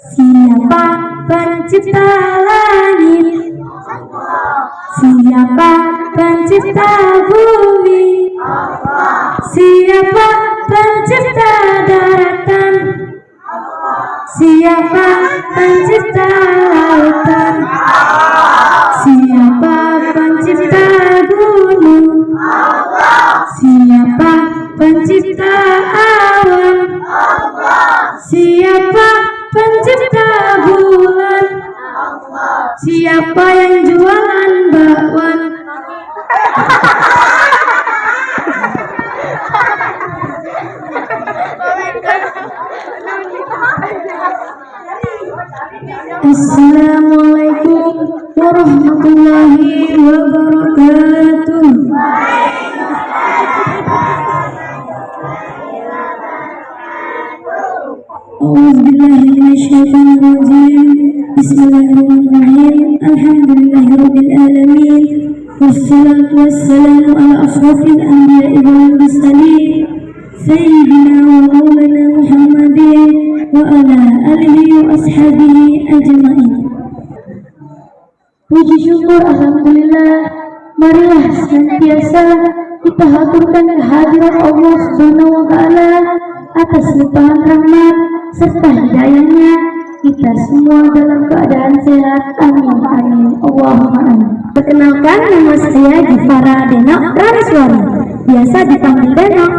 Siapa pencipta langit? Siapa pencipta bumi? Siapa pencipta daratan? Siapa pencipta lautan? Siapa pencipta gunung? Siapa pencipta awan? Siapa pencipta bulan? Siapa yang jualan bakwan? Assalamualaikum warahmatullahi wabarakatuh. A'udzubillahiminasyaitonirrajim. Bismillahirrahmanirrahim. Alhamdulillahirabbil alamin. Wassalatu wassalamu ala asyrafil anbiya'i wal mursalin. Sayyidina wa maulana Muhammadin wa ala alihi wa ashabihi ajma'in. Puji syukur alhamdulillah, marilah senantiasa kita haturkan kehadiran Allah Subhanahu wa taala atas limpahan rahmat serta hidayahnya kita semua dalam keadaan sehat. Amin amin Allahumma amin. Perkenalkan, nama saya Gifara Denok Rariswari, biasa dipanggil Denok.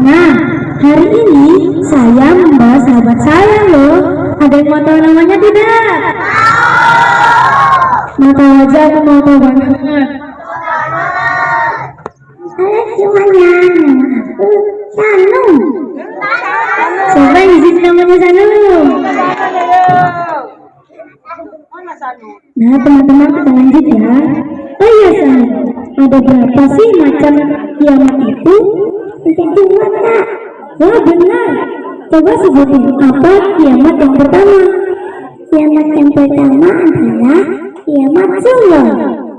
Nah, hari ini saya membawa sahabat saya loh. Ada yang mau tahu namanya tidak? Mau tahu aja, aku mau tahu banget. Halo semuanya, nama aku Sanung. Siapa yang izin namanya Sanung? Nah teman-teman, kita lanjut ya. Oh iya Sanung, ada berapa sih macam kiamat itu? Cuma Kak. Wah benar. Coba sebutin apa kiamat yang pertama? Kiamat yang pertama adalah kiamat suro.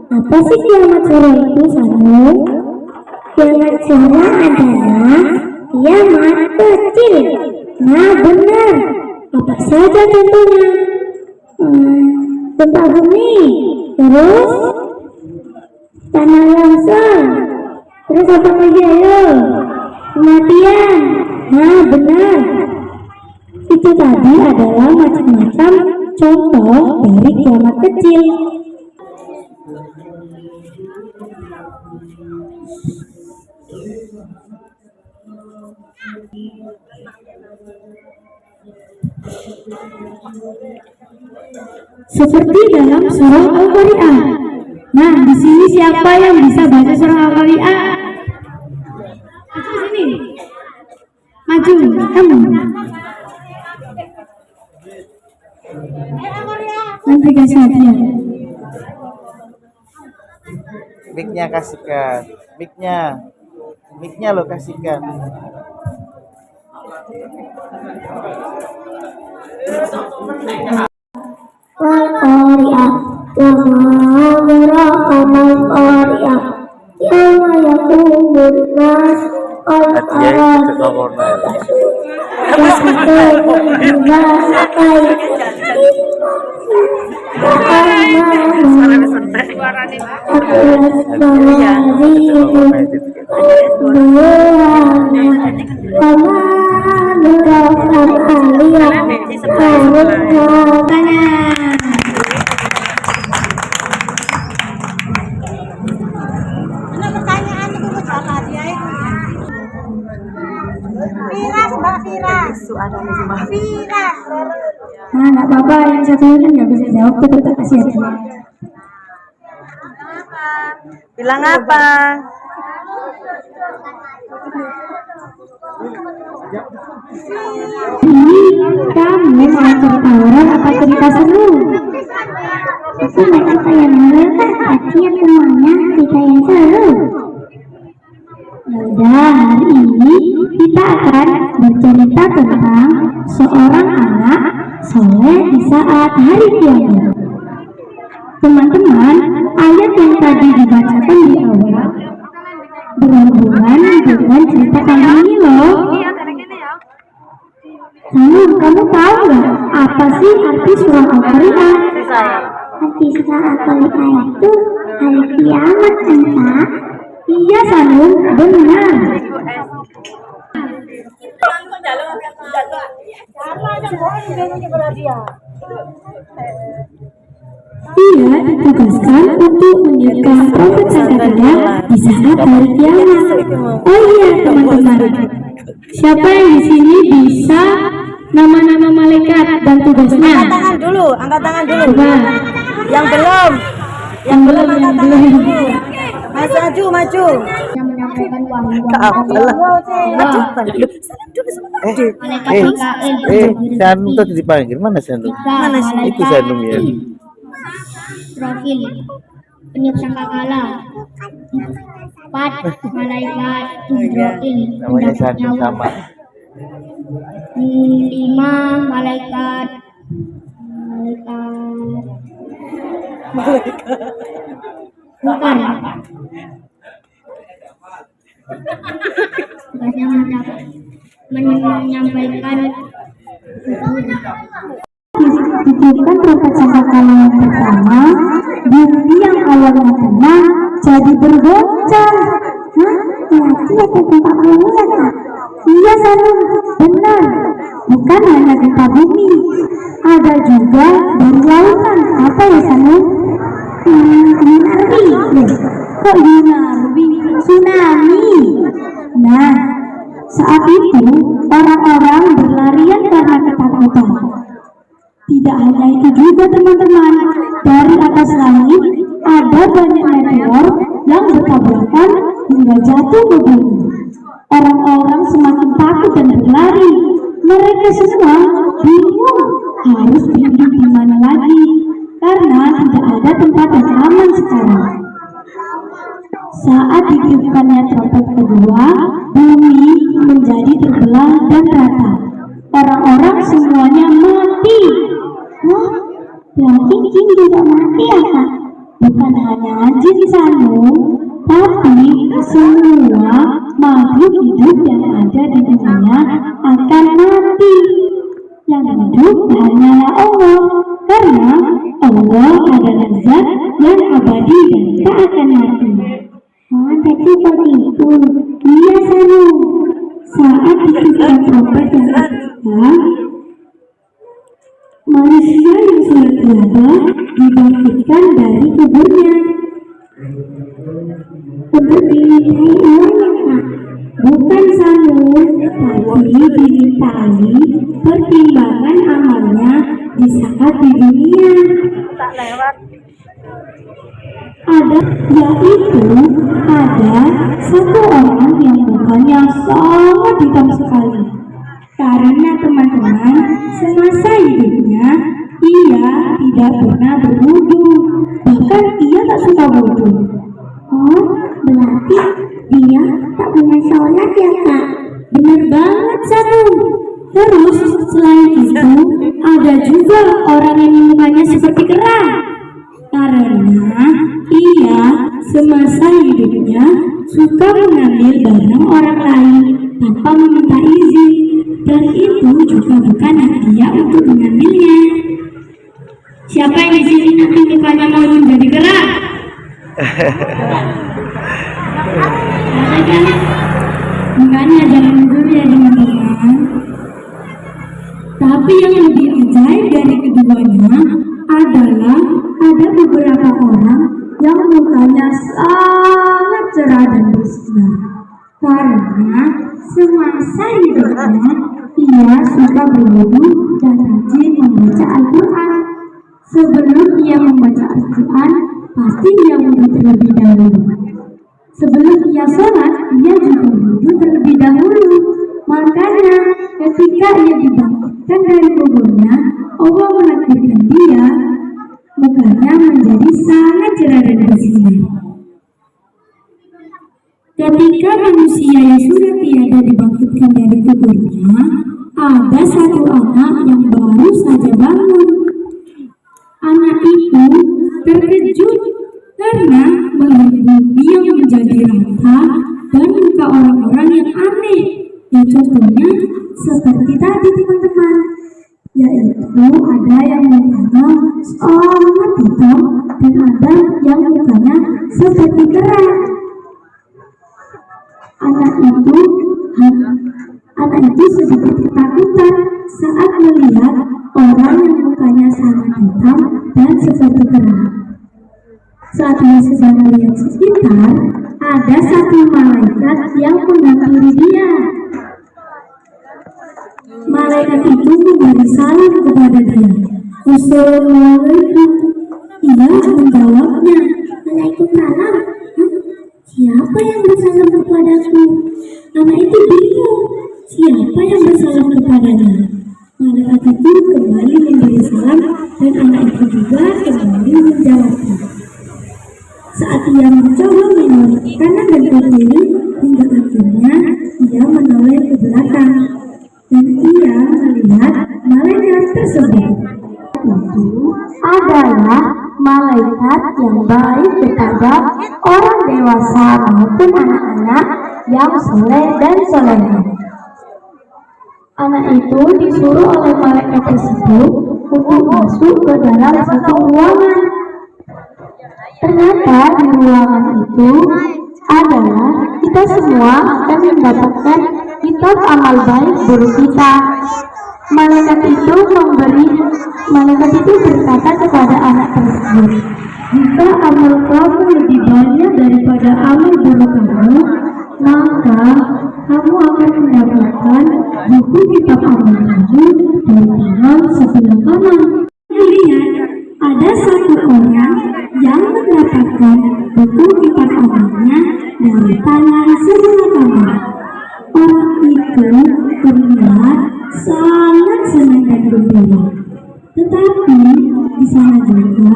Apa sih kiamat suro itu Sanung? Kiamat suro adalah kiamat kecil. Nah benar. Apa saja contohnya? Gempa bumi, terus tanah longsor, terus apa lagi ayo? Kematian. Nah benar. Itu tadi adalah macam-macam contoh dari kiamat kecil. Seperti dalam surah Al-Qari'ah. Nah, di sini siapa yang bisa baca surah Al-Qari'ah? Maju sini. Maju, kamu. Nanti kasih hadiah. Mic-nya kasihkan. Mic-nya lo kasihkan. Al-Qari'ah, wama adraka mal-Qari'ah, yauma yaqumun nas Nah, nggak apa-apa, yang satu ini nggak bisa jawab, tetap kasih hadiah. Bilang apa? Ini kamu mau cerita horor apa cerita seru? Aku nggak cerita yang horor kan, tapi yang semuanya cerita yang seru. Yaudah, hari ini kita akan bercerita tentang seorang anak soleh di saat hari kiamat. Teman-teman, ayat yang tadi dibacakan di awal berhubungan dengan cerita kali ini loh. Kamu tahu nggak apa sih arti surah Al-Qari'ah? Saya. Arti surah Al-Qari'ah itu hari kiamat kan, Kak? Iya, Sanum, benar. Ia ditugaskan untuk menyiapkan Prophet Zakaria di saat hari kiamat. Oh iya, teman-teman. Siapa yang di sini bisa nama-nama malaikat dan tugasnya? Angkat tangan dulu, angkat tangan dulu. Coba. Yang belum, Yang belum, yang belum. maju, maju. Yang menyampaikan wahyu. Sanum tadi dipanggil mana Sanum? Mana sih? Itu Sanum ya. Profil penyup sangkakala. 4 malaikat Israel Namanya Sanum sama. 5 malaikat bukan tugasnya menyampaikan dititipkan Prophet Sangkakala yang pertama. Bumi yang awalnya tenang jadi bergoncang. Hah? Berarti ada gempa bumi ya, Kak? Iya, Sanum, benar. Bukan hanya gempa bumi, ada juga dari lautan. Apa ya, Sanum? Yunarwi. Kok Yunarwi? Tsunami. Nah, saat itu orang-orang berlarian karena ketakutan. Tidak hanya itu juga, teman-teman, dari atas langit ada banyak meteor yang bertabrakan hingga jatuh ke bumi. Orang-orang semakin takut dan berlari. Mereka semua bingung harus berlindung di mana lagi karena tidak ada tempat yang aman sekarang. Saat ditiupkannya trompet kedua, bumi menjadi terbelah dan rata. Orang-orang semuanya mati. Wah, berarti jin juga mati ya, Kak? Bukan hanya jin, Sanum, tapi semua makhluk hidup yang ada di dunia akan mati. Yang hidup hanyalah Allah, karena Allah adalah zat yang abadi dan tak akan mati. Oh, tapi begitu. Iya, Sanum. Saat ditiupkan trompet yang ketiga, manusia yang sudah tiada dibangkitkan dari kuburnya. Untuk dimintai uangnya, Kak? Bukan, Sanum, tapi dimintai pertimbangan amalnya di saat di dunia. Tak lewat. Ada satu orang yang mukanya sangat hitam sekali. Karena, teman-teman, semasa hidupnya ia tidak pernah berwudu. Bahkan ia tak suka wudu. Oh, berarti dia tak pernah sholat ya, Kak? Benar banget, Sanum. Terus selain itu ada juga orang yang mukanya seperti kerang. Karena ia semasa hidupnya suka mengambil barang orang lain tanpa meminta izin, dan itu juga bukan hak dia untuk mengambilnya. Siapa yang di sini nanti mukanya mau menjadi kerang? Ada kan? Makanya jangan dulu ya, teman-teman. Tapi yang lebih ajaib dari keduanya adalah ada beberapa orang yang mukanya sangat cerah dan bersinar. Karena semasa hidupnya ia suka berwudu dan rajin membaca Al-Quran. Sebelum ia membaca Al-Quran, pasti ia wudu terlebih dahulu. Sebelum ia sholat, ia juga wudu terlebih dahulu. Makanya ketika ia dibangkitkan dari kuburnya, Allah menakdirkan dia, mukanya menjadi sangat cerah dan bersinar. Ketika manusia yang sudah tiada dibangkitkan dari kuburnya, ada satu anak yang baru saja bangun. Anak itu terkejut karena melihat bumi yang menjadi rata dan muka orang-orang yang aneh. Ya, contohnya seperti tadi, teman-teman, yaitu itu ada yang mukanya sangat hitam dan ada yang mukanya seperti kerang. Anak itu sedikit ketakutan saat melihat orang yang mukanya sangat hitam dan seperti kerang. Saat dia sedang melihat sekitar, ada satu malaikat yang menghampiri dia. Malaikat itu memberi salam kepada dia. Assalamualaikum. Ia menjawabnya, Waalaikumsalam. Siapa yang bersalam kepadaku? Anak itu bingung. Siapa yang bersalam kepadanya? Malaikat itu kembali memberi salam dan anak itu juga kembali menjawabnya. Saat ia mencoba menoleh ke kanan dan ke kiri, hingga akhirnya ia menoleh ke belakang dan ia melihat malaikat tersebut. Itu adalah malaikat yang baik kepada orang dewasa maupun anak-anak yang soleh dan soleha. Anak itu disuruh oleh malaikat tersebut untuk masuk ke dalam satu ruangan. Ternyata di ruangan itu adalah kita semua akan mendapatkan kitab amal baik buruk kita. Malaikat itu berkata kepada anak tersebut, jika amal kamu lebih banyak daripada amal buruk kamu, maka kamu akan mendapatkan buku kitab amal kamu dari tangan sebelah kanan. Lihat, ada satu orang yang mendapatkan buku kitab amalnya dari tangan sebelah kanan. Orang itu terlihat sangat senang dan gembira. Tetapi di sana juga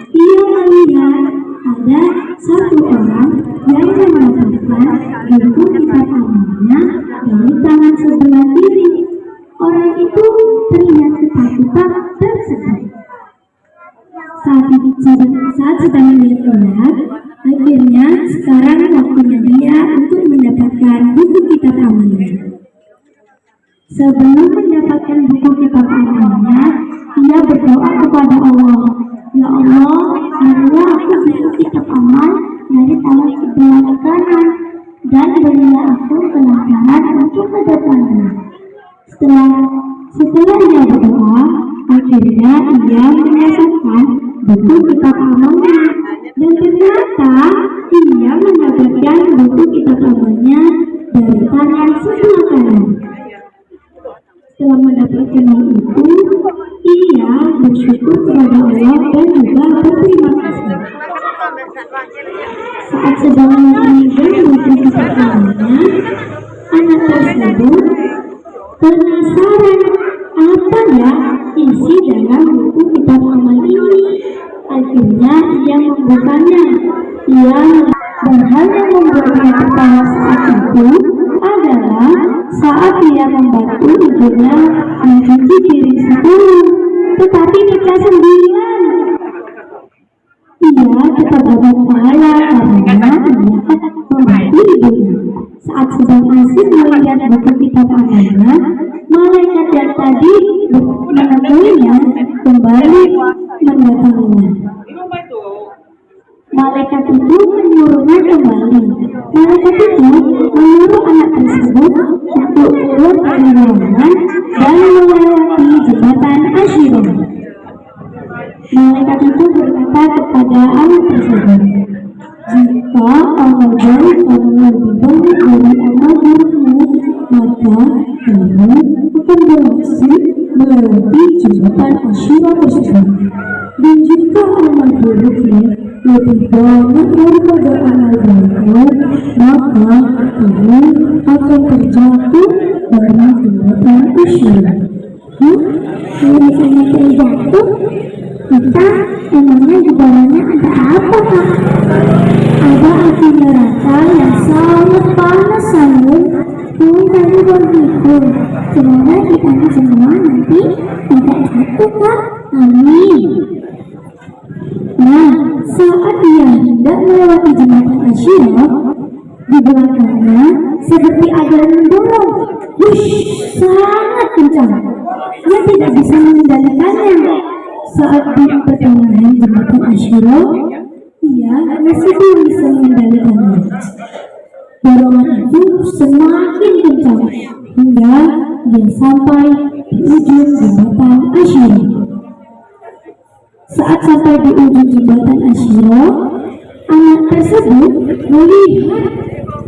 ia melihat ada satu orang yang mendapatkan buku kitab amalnya dari tangan sebelah kiri. Orang itu terlihat ketakutan dan sedih. Saat sedang melihat, akhirnya sekarang waktunya dia untuk mendapatkan buku kitab amalnya. Sebelum mendapatkan buku kitab amalnya, ia berdoa kepada Allah, ya Allah, berilah aku buku kitab amal dari tangan sebelah kanan dan berilah aku kelancaran untuk ke depannya. Setelah ia berdoa, akhirnya ia mendapatkan buku kitab amalnya dan ternyata ia mendapatkan buku kitab amalnya dari tangan sebelah kanan. Setelah mendapatkan hal itu, ia bersyukur kepada Allah dan juga berterima kasih. Saat sedang memegang buku kitab amalnya, anak tersebut penasaran apa ya isi dalam buku kitab amal ini. Akhirnya ia membukanya. Dan hal yang membuatnya tertawa saat itu adalah saat ia membantu ibunya mencuci piring 10, tetapi pecah 9. Ia tetap dapat pahala karena ia membantu ibunya. Saat sedang asik melihat buku kitab amalnya, malaikat yang tadi menemuinya kembali mendatanginya. Malaikat itu menyuruhnya kembali. Malaikat itu menyuruh anak tersebut untuk turun dari ruangan dan melewati jembatan Asyirah. Malaikat itu berkata kepada anak tersebut, jika amal baik kamu lebih banyak dari amal burukmu, maka kamu akan berhasil melewati jembatan Asyirah tersebut. Dan jika amal burukmu lebih banyak daripada amal baikmu, maka kamu akan terjatuh dari jembatan Asyirah. Kalau saya terjatuh, kita emangnya di bawahnya ada apa, Kak? Ada api neraka yang sangat panas, sayang. Tadi begitu. Semoga kita semua nanti tidak jatuh, Kak. Amin. Nah, saat dia hendak melewati jembatan Asyirah, di belakangnya seperti ada yang mendorong. Wush, sangat kencang. ia tidak bisa mengendalikannya. Saat di pertengahan jembatan Asyura, ia masih belum bisa mengendalikannya. Dorongan itu semakin kencang hingga dia sampai di ujung jembatan Asyura. Saat sampai di ujung jembatan Asyura, anak tersebut melihat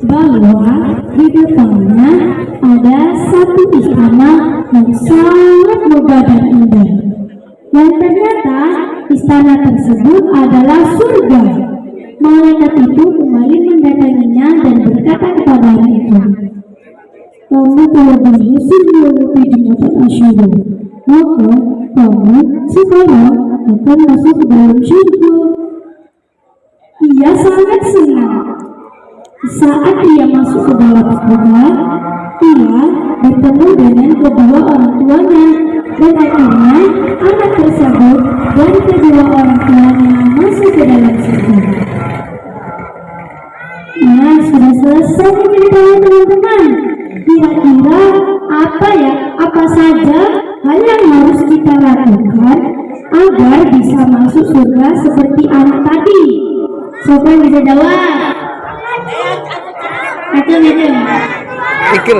bahwa di depannya ada satu istana yang sangat megah dan indah. Dan ternyata istana tersebut adalah surga. Malaikat itu kembali mendatanginya dan berkata kepada anak itu, "Kamu telah berhasil melewati jembatan Asyura, maka kamu sekarang akan masuk ke dalam surga." Ia sangat senang. Saat ia masuk ke dalam surga, ia bertemu dengan kedua orang tuanya, dan akhirnya anak tersebut dan kedua orang tuanya masuk ke dalam surga. Nah, sudah selesai ceritanya teman-teman. Kira-kira apa saja hal yang harus kita lakukan agar bisa masuk surga seperti anak tadi? Siapa yang bisa jawab? Acun. Pikir.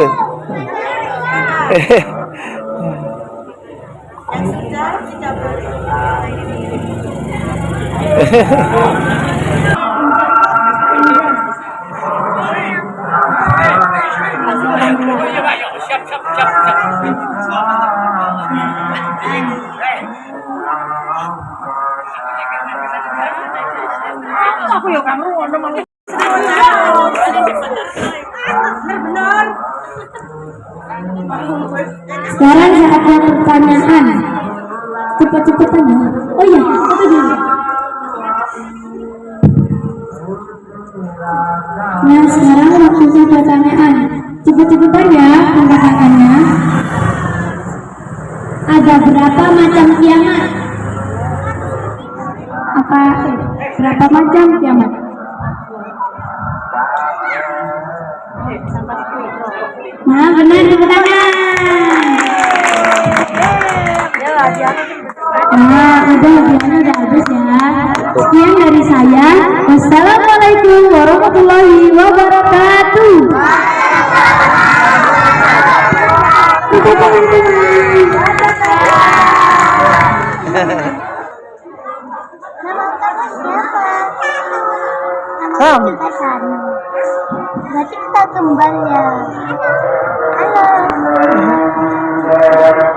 Sekarang saatnya pertanyaan. Cepat-cepetan ya. Oh iya, satu dulu. Nah, sekarang waktunya pertanyaan. Cepet-cepetan ya angkat-angkatnya. Ada berapa macam kiamat? Berapa macam kiamat? Nah, benar, tepuk tangan. Nah, hadiahnya udah habis ya. Sekian dari saya. Wassalamualaikum warahmatullahi wabarakatuh. Nama kita Sanu. Berarti kita kembali ya. Halo.